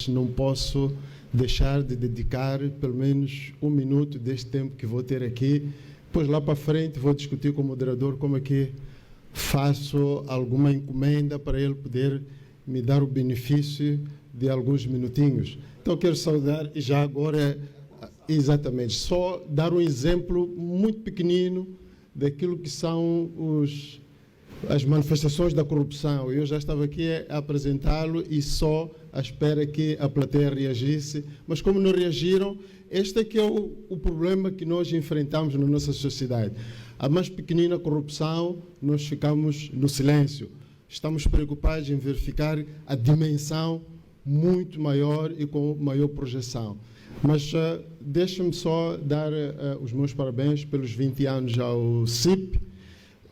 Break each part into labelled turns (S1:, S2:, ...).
S1: não posso deixar de dedicar pelo menos 1 minuto deste tempo que vou ter aqui, pois lá para frente vou discutir com o moderador como é que faço alguma encomenda para ele poder me dar o benefício de alguns minutinhos. Então quero saudar, e já agora, exatamente, só dar um exemplo muito pequenino daquilo que são as manifestações da corrupção. Eu já estava aqui a apresentá-lo e só à espera que a plateia reagisse, mas como não reagiram, este é que é o problema que nós enfrentamos na nossa sociedade. A mais pequenina corrupção, nós ficamos no silêncio. Estamos preocupados em verificar a dimensão muito maior e com maior projeção. Mas deixa-me só dar os meus parabéns pelos 20 anos ao CIP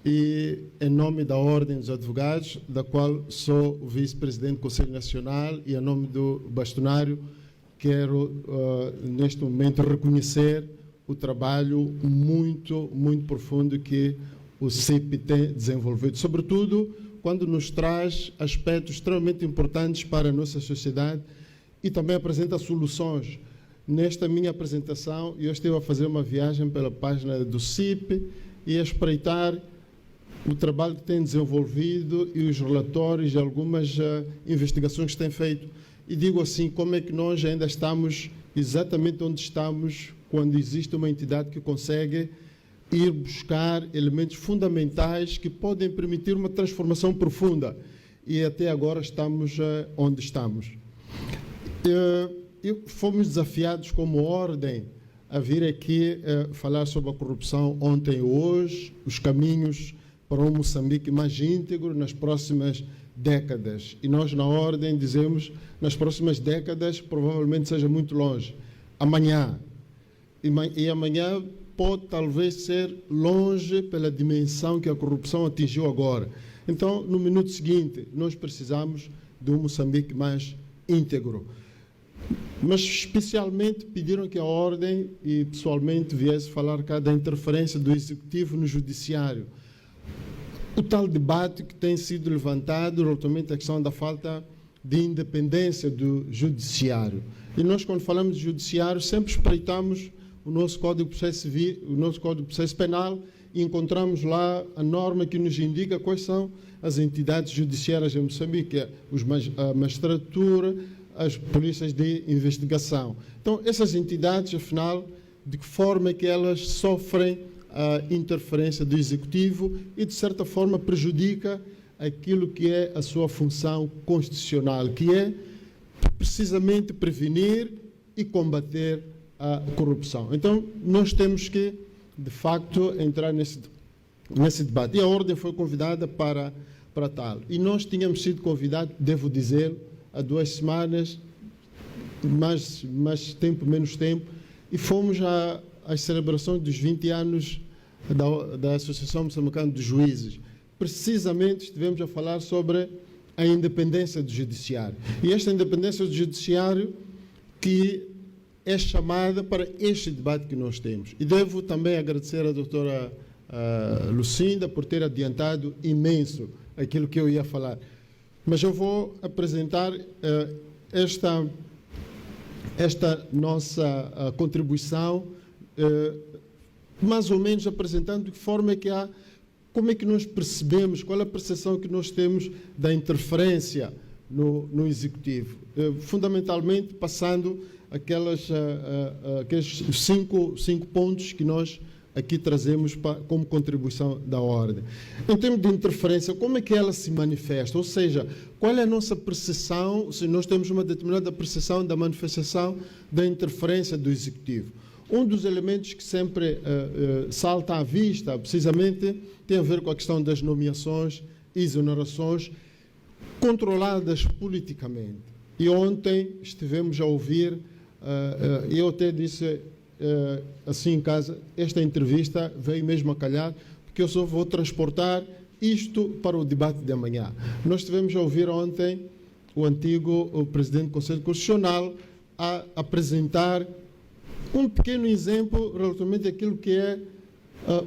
S1: e, em nome da Ordem dos Advogados, da qual sou o vice-presidente do Conselho Nacional, e em nome do bastonário, quero, neste momento, reconhecer o trabalho muito, muito profundo que o CIP tem desenvolvido, sobretudo quando nos traz aspectos extremamente importantes para a nossa sociedade e também apresenta soluções. Nesta minha apresentação, eu estive a fazer uma viagem pela página do CIP e a espreitar o trabalho que tem desenvolvido e os relatórios e algumas investigações que tem feito. E digo assim, como é que nós ainda estamos exatamente onde estamos quando existe uma entidade que consegue ir buscar elementos fundamentais que podem permitir uma transformação profunda. E até agora estamos onde estamos. Fomos desafiados como ordem a vir aqui falar sobre a corrupção ontem e hoje, os caminhos para um Moçambique mais íntegro nas próximas décadas. E nós, na ordem, dizemos, nas próximas décadas, provavelmente seja muito longe. Amanhã. E amanhã pode talvez ser longe pela dimensão que a corrupção atingiu agora. Então, no minuto seguinte, nós precisamos de um Moçambique mais íntegro. Mas, especialmente, pediram que a ordem, e pessoalmente, viesse falar cá da interferência do Executivo no Judiciário. O tal debate que tem sido levantado relativamente à questão da falta de independência do Judiciário. E nós, quando falamos de Judiciário, sempre espreitamos o nosso Código de Processo Civil, o nosso Código de Processo Penal, e encontramos lá a norma que nos indica quais são as entidades judiciárias em Moçambique, a magistratura, as polícias de investigação. Então, essas entidades, afinal, de que forma é que elas sofrem a interferência do Executivo e, de certa forma, prejudica aquilo que é a sua função constitucional, que é precisamente prevenir e combater a corrupção. Então, nós temos que, de facto, entrar nesse debate. E a Ordem foi convidada para tal. E nós tínhamos sido convidados, devo dizer, há 2 semanas, mais tempo, menos tempo, e fomos às celebrações dos 20 anos da Associação Moçambicana dos Juízes. Precisamente estivemos a falar sobre a independência do Judiciário. E esta independência do Judiciário que é chamada para este debate que nós temos. E devo também agradecer à doutora Lucinda por ter adiantado imenso aquilo que eu ia falar. Mas eu vou apresentar esta nossa contribuição, mais ou menos apresentando de que forma é que como é que nós percebemos, qual é a percepção que nós temos da interferência no Executivo. Fundamentalmente, passando aqueles 5 pontos que nós aqui trazemos como contribuição da Ordem. Em termos de interferência, como é que ela se manifesta? Ou seja, qual é a nossa percepção, se nós temos uma determinada percepção da manifestação da interferência do Executivo? Um dos elementos que sempre salta à vista, precisamente, tem a ver com a questão das nomeações e exonerações controladas politicamente. E ontem estivemos a ouvir, eu até disse assim em casa, esta entrevista veio mesmo a calhar, porque eu só vou transportar isto para o debate de amanhã. Nós estivemos a ouvir ontem o presidente do Conselho Constitucional a apresentar um pequeno exemplo relativamente àquilo que é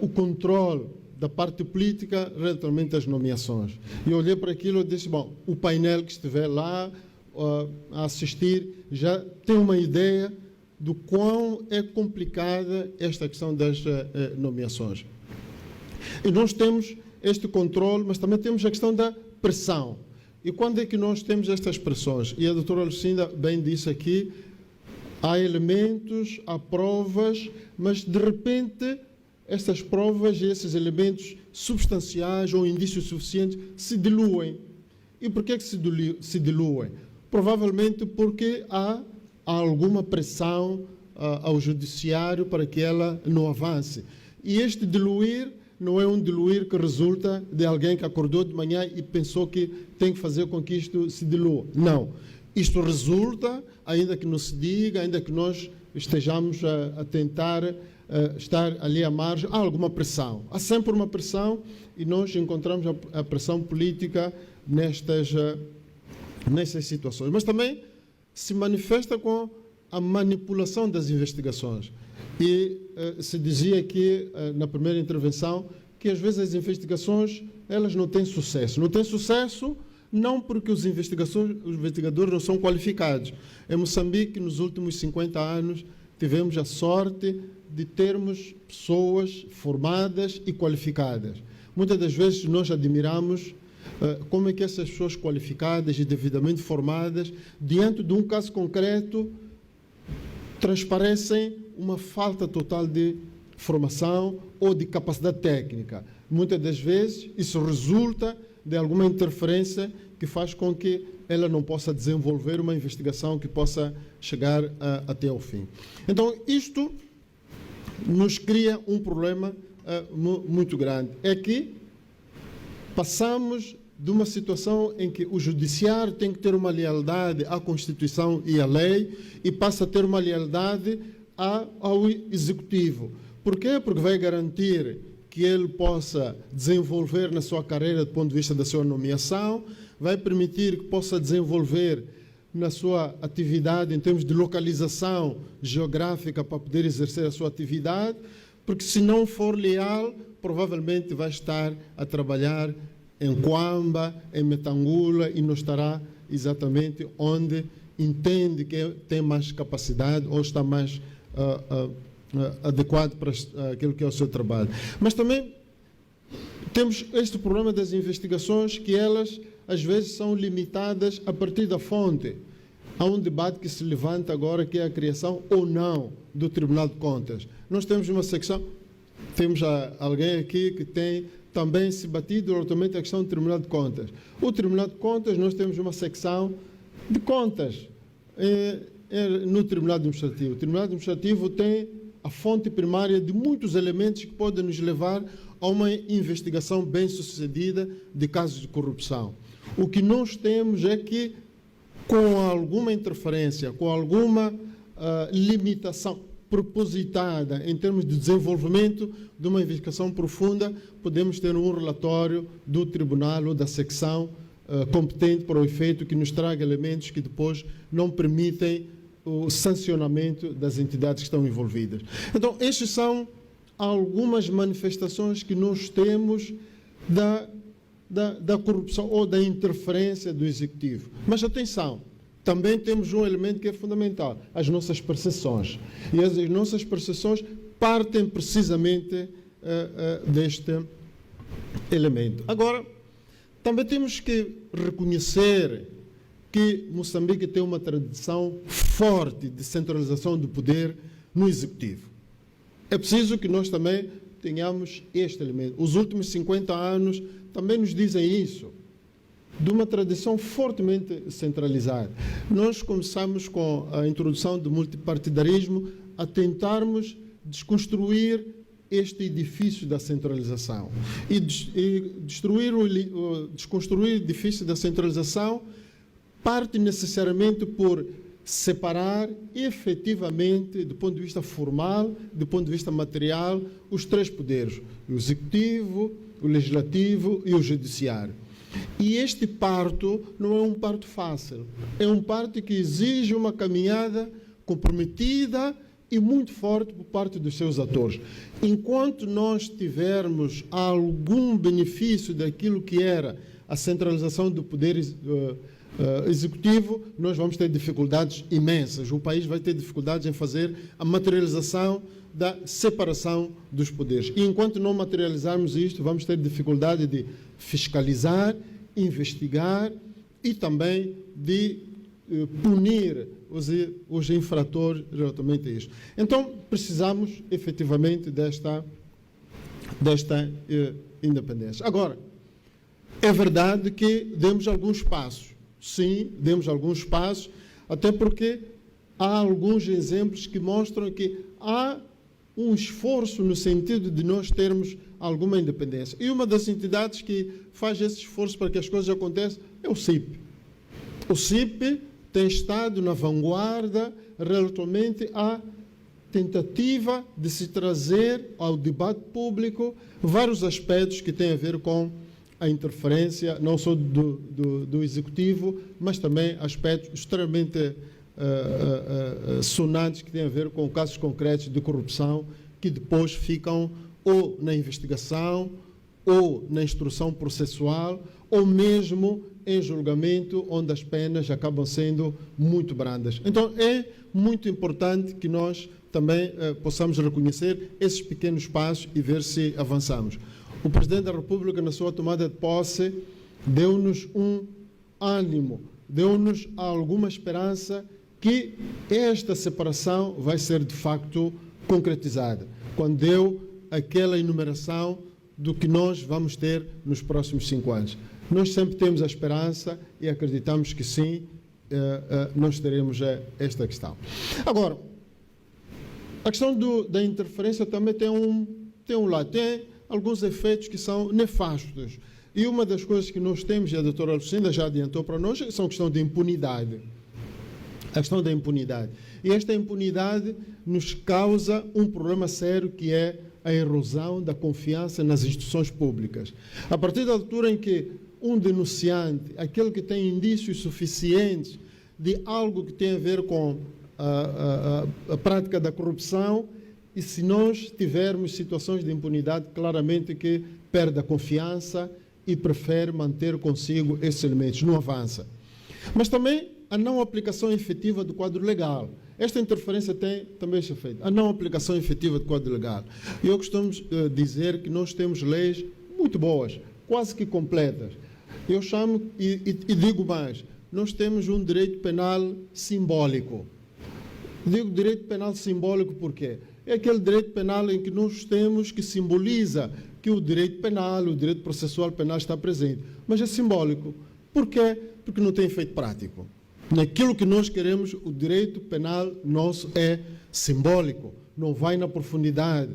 S1: o controle da parte política relativamente às nomeações. E eu olhei para aquilo e disse, bom, o painel que estiver lá, a assistir já têm uma ideia do quão é complicada esta questão das nomeações. E nós temos este controle, mas também temos a questão da pressão. E quando é que nós temos estas pressões? E a doutora Lucinda bem disse aqui, há elementos, há provas, mas de repente estas provas e esses elementos substanciais ou indícios suficientes se diluem. E por que se diluem? Provavelmente porque há alguma pressão ao judiciário para que ela não avance. E este diluir não é um diluir que resulta de alguém que acordou de manhã e pensou que tem que fazer com que isto se dilua. Não. Isto resulta, ainda que não se diga, ainda que nós estejamos a tentar estar ali à margem, há alguma pressão. Há sempre uma pressão e nós encontramos a pressão política nessas situações. Mas também se manifesta com a manipulação das investigações. E se dizia aqui na primeira intervenção que às vezes as investigações elas não têm sucesso. Não têm sucesso não porque os investigadores não são qualificados. Em Moçambique, nos últimos 50 anos, tivemos a sorte de termos pessoas formadas e qualificadas. Muitas das vezes nós admiramos como é que essas pessoas qualificadas e devidamente formadas, diante de um caso concreto, transparecem uma falta total de formação ou de capacidade técnica. Muitas das vezes isso resulta de alguma interferência que faz com que ela não possa desenvolver uma investigação que possa chegar até ao fim. Então, isto nos cria um problema muito grande. É que passamos de uma situação em que o judiciário tem que ter uma lealdade à Constituição e à lei e passa a ter uma lealdade ao executivo. Por quê? Porque vai garantir que ele possa desenvolver na sua carreira do ponto de vista da sua nomeação, vai permitir que possa desenvolver na sua atividade em termos de localização geográfica para poder exercer a sua atividade, porque se não for leal, provavelmente vai estar a trabalhar em Coamba, em Metangula e não estará exatamente onde entende que tem mais capacidade ou está mais adequado para aquilo que é o seu trabalho. Mas também temos este problema das investigações que elas às vezes são limitadas a partir da fonte. Há um debate que se levanta agora que é a criação ou não do Tribunal de Contas. Nós temos uma secção, temos alguém aqui que tem também se batido relativamente à questão do Tribunal de Contas. O Tribunal de Contas, nós temos uma secção de contas no Tribunal Administrativo. O Tribunal Administrativo tem a fonte primária de muitos elementos que podem nos levar a uma investigação bem-sucedida de casos de corrupção. O que nós temos é que, com alguma interferência, com alguma limitação propositada em termos de desenvolvimento de uma investigação profunda, podemos ter um relatório do tribunal ou da secção competente para o efeito que nos traga elementos que depois não permitem o sancionamento das entidades que estão envolvidas. Então, estas são algumas manifestações que nós temos da corrupção ou da interferência do Executivo. Mas atenção, também temos um elemento que é fundamental, as nossas percepções. E as nossas percepções partem precisamente deste elemento. Agora, também temos que reconhecer que Moçambique tem uma tradição forte de centralização do poder no Executivo. É preciso que nós também tenhamos este elemento. Os últimos 50 anos também nos dizem isso, de uma tradição fortemente centralizada. Nós começamos com a introdução do multipartidarismo a tentarmos desconstruir este edifício da centralização. E desconstruir o edifício da centralização parte necessariamente por separar efetivamente, do ponto de vista formal, do ponto de vista material, os três poderes, o executivo, o legislativo e o judiciário. E este parto não é um parto fácil, é um parto que exige uma caminhada comprometida e muito forte por parte dos seus atores. Enquanto nós tivermos algum benefício daquilo que era a centralização do poder executivo, nós vamos ter dificuldades imensas. O país vai ter dificuldades em fazer a materialização da separação dos poderes. E enquanto não materializarmos isto, vamos ter dificuldade de fiscalizar, investigar e também de punir os infratores relativamente a isto. Então, precisamos efetivamente desta independência. Agora, é verdade que demos alguns passos. Sim, demos alguns passos, até porque há alguns exemplos que mostram que há um esforço no sentido de nós termos alguma independência. E uma das entidades que faz esse esforço para que as coisas aconteçam é o CIP. O CIP tem estado na vanguarda relativamente à tentativa de se trazer ao debate público vários aspectos que têm a ver com a interferência, não só do Executivo, mas também aspectos extremamente sonantes que têm a ver com casos concretos de corrupção que depois ficam ou na investigação, ou na instrução processual, ou mesmo em julgamento, onde as penas acabam sendo muito brandas. Então, é muito importante que nós também possamos reconhecer esses pequenos passos e ver se avançamos. O Presidente da República, na sua tomada de posse, deu-nos um ânimo, deu-nos alguma esperança que esta separação vai ser, de facto, concretizada. Quando deu aquela enumeração do que nós vamos ter nos próximos 5 anos. Nós sempre temos a esperança e acreditamos que sim, nós teremos esta questão. Agora, a questão da interferência também tem um lado, tem alguns efeitos que são nefastos. E uma das coisas que nós temos, e a doutora Lucinda já adiantou para nós, são a questão de impunidade. A questão da impunidade. E esta impunidade nos causa um problema sério, que é a erosão da confiança nas instituições públicas. A partir da altura em que um denunciante, aquele que tem indícios suficientes de algo que tem a ver com a prática da corrupção, e se nós tivermos situações de impunidade, claramente que perde a confiança e prefere manter consigo esses elementos, não avança. Mas também a não aplicação efetiva do quadro legal. Esta interferência tem também esse efeito. A não aplicação efetiva do quadro legal. Eu costumo dizer que nós temos leis muito boas, quase que completas. Eu chamo e digo mais, nós temos um direito penal simbólico. Digo direito penal simbólico por quê? É aquele direito penal em que nós temos, que simboliza que o direito penal, o direito processual penal está presente. Mas é simbólico. Por quê? Porque não tem efeito prático. Naquilo que nós queremos, o direito penal nosso é simbólico, não vai na profundidade,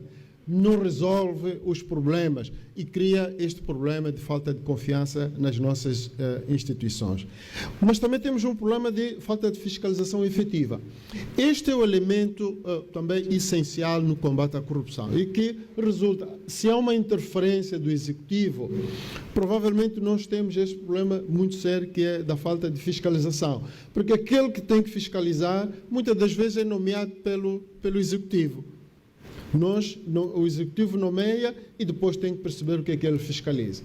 S1: não resolve os problemas e cria este problema de falta de confiança nas nossas instituições. Mas também temos um problema de falta de fiscalização efetiva. Este é o elemento também essencial no combate à corrupção e que resulta, se há uma interferência do Executivo, provavelmente nós temos este problema muito sério, que é da falta de fiscalização, porque aquele que tem que fiscalizar muitas das vezes é nomeado pelo Executivo. O Executivo nomeia e depois tem que perceber o que é que ele fiscaliza.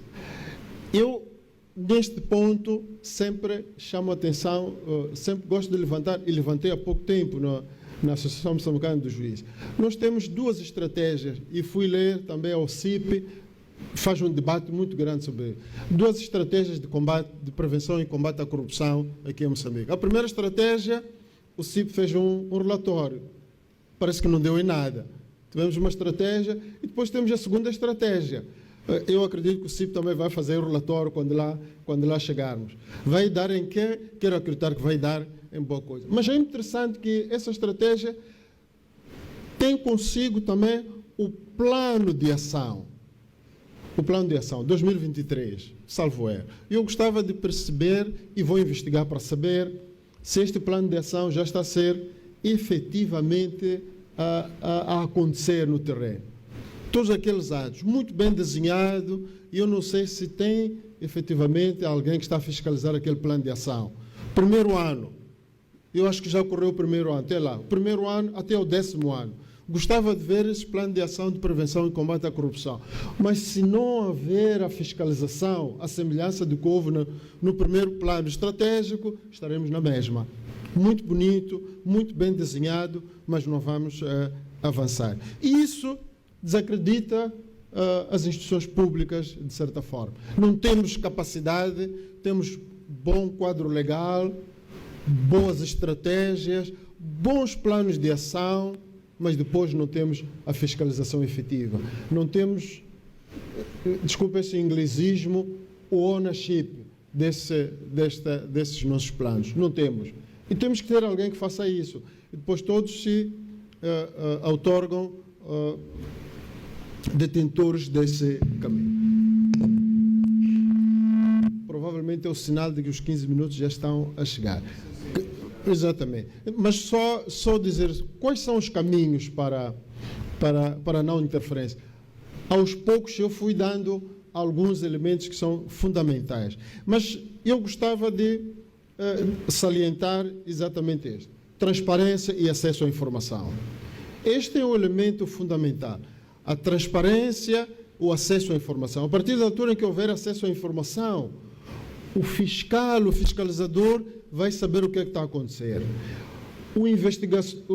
S1: Eu, neste ponto, sempre chamo a atenção, sempre gosto de levantar, e levantei há pouco tempo na Associação Moçambicana dos Juízes. Nós temos 2 estratégias, e fui ler também ao CIP, faz um debate muito grande sobre isso. 2 estratégias de combate, de prevenção e combate à corrupção aqui em Moçambique. A primeira estratégia, o CIP fez um relatório. Parece que não deu em nada. Tivemos uma estratégia e depois temos a segunda estratégia. Eu acredito que o CIP também vai fazer o relatório quando lá chegarmos. Vai dar em quê? Quero acreditar que vai dar em boa coisa. Mas é interessante que essa estratégia tem consigo também o plano de ação. O plano de ação 2023, salvo erro. Eu gostava de perceber e vou investigar para saber se este plano de ação já está a ser efetivamente a acontecer no terreno. Todos aqueles atos, muito bem desenhado, e eu não sei se tem efetivamente alguém que está a fiscalizar aquele plano de ação. Primeiro ano, eu acho que já ocorreu o primeiro ano, até lá. O primeiro ano até o 10º ano. Gostava de ver esse plano de ação de prevenção e combate à corrupção. Mas se não houver a fiscalização, a semelhança do que houve no primeiro plano estratégico, estaremos na mesma. Muito bonito, muito bem desenhado, mas não vamos avançar. E isso desacredita as instituições públicas, de certa forma. Não temos capacidade, temos bom quadro legal, boas estratégias, bons planos de ação, mas depois não temos a fiscalização efetiva. Não temos, desculpa esse inglesismo, o ownership desses nossos planos. Não temos. E temos que ter alguém que faça isso. E depois todos se outorgam detentores desse caminho. Provavelmente é o sinal de que os 15 minutos já estão a chegar. Exatamente. Mas só dizer quais são os caminhos para a não interferência. Aos poucos eu fui dando alguns elementos que são fundamentais. Mas eu gostava de salientar exatamente este. Transparência e acesso à informação. Este é um elemento fundamental. A transparência, o acesso à informação. A partir da altura em que houver acesso à informação, o fiscal, o fiscalizador, vai saber o que é que está a acontecer. O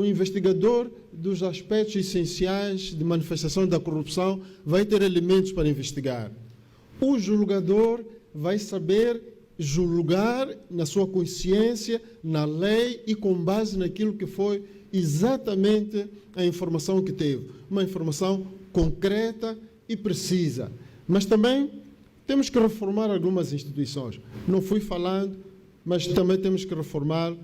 S1: investigador dos aspectos essenciais de manifestação da corrupção vai ter elementos para investigar. O julgador vai saber julgar na sua consciência, na lei e com base naquilo que foi exatamente a informação que teve. Uma informação concreta e precisa. Mas também temos que reformar algumas instituições. Não fui falando, mas também temos que reformar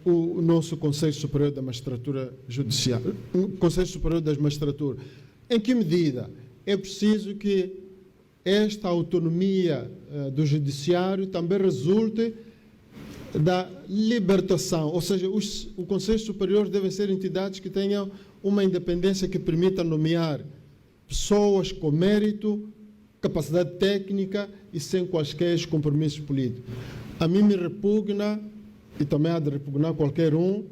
S1: o nosso Conselho Superior da Magistratura Judicial, o Conselho Superior da Magistratura. Em que medida? É preciso que esta autonomia do Judiciário também resulte da libertação, ou seja, o Conselho Superior devem ser entidades que tenham uma independência que permita nomear pessoas com mérito, capacidade técnica e sem quaisquer compromissos políticos. A mim me repugna, e também há de repugnar qualquer um,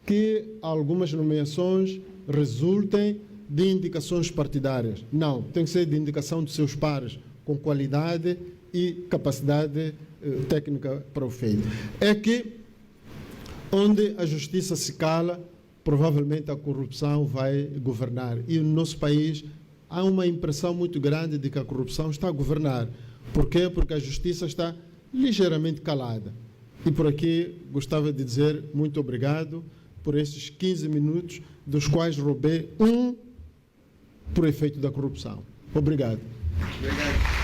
S1: que algumas nomeações resultem de indicações partidárias. Não, tem que ser de indicação de seus pares, com qualidade e capacidade técnica para o feito. É que, onde a justiça se cala, provavelmente a corrupção vai governar. E no nosso país há uma impressão muito grande de que a corrupção está a governar. Por quê? Porque a justiça está ligeiramente calada. E por aqui gostava de dizer muito obrigado por esses 15 minutos, dos quais roubei um por efeito da corrupção. Obrigado.
S2: Obrigado.